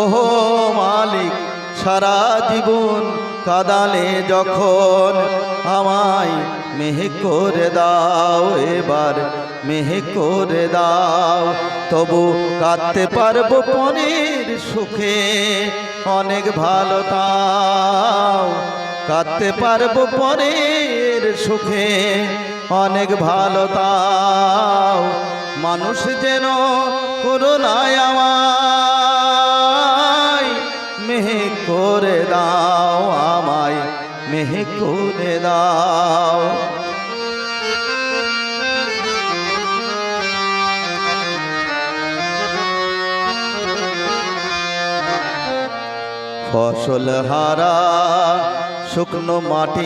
ওহো মালিক সারা জীবন কাদালে যখন আমায় মেঘ করে দাও, এবার মেঘ করে দাও। তবু কাঁদতে পারবো পরের সুখে, অনেক ভালো তাও। কাঁদতে পারবো পরের সুখে, অনেক ভালো তাও। মানুষ যেন করুণায় আমায় মেঘ করে দাও, আমায় মেঘ করে দাও। ফসল হারা শুকনো মাটির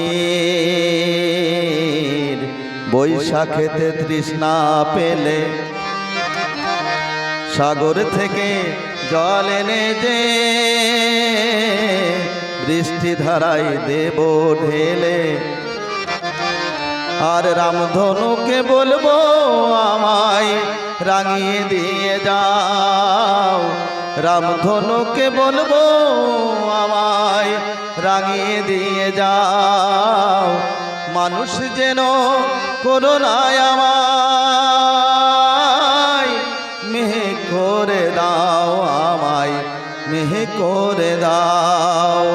বৈশাখেতে তৃষ্ণা পেলে সাগর থেকে জল এনে যে বৃষ্টি ধারায় দেব ঢেলে। আর রামধনুকে বলবো আমায় রাঙিয়ে দিয়ে যাও, রামধনুকে বলবো আমায় রাঙিয়ে দিয়ে যাও। মানুষ যেন করুণায় আমায় মেঘ করে দাও, আমায় মেঘ করে দাও।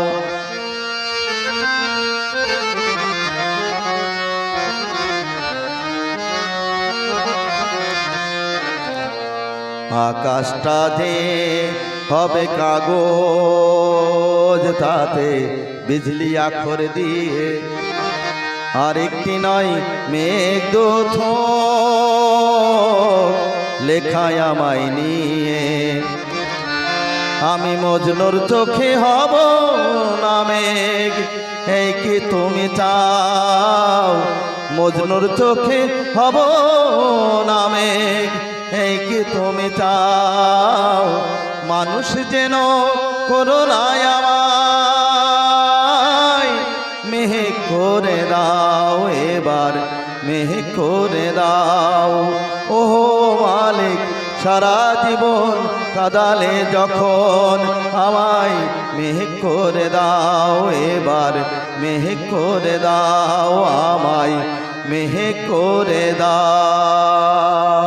আকাশটা যে হবে কাগজ, তাতে বিজলি আখর দিয়ে আরেকটি নয় মেঘ দুথ লেখায় আমায় নিয়ে। আমি মজনুর চোখে হব না মেঘ, এই কি তুমি চাও? মজনুর চোখে হব না মেঘ, এই কি তুমি চাও? মানুষ যেন করুণায় আমায় মেঘ করে দাও, এবার মেঘ করে দাও। ওহো মালিক সারা জীবন কাদালে যখন আমায় মেঘ করে দাও, এবার মেঘ করে দাও, আমায় মেঘ করে দাও।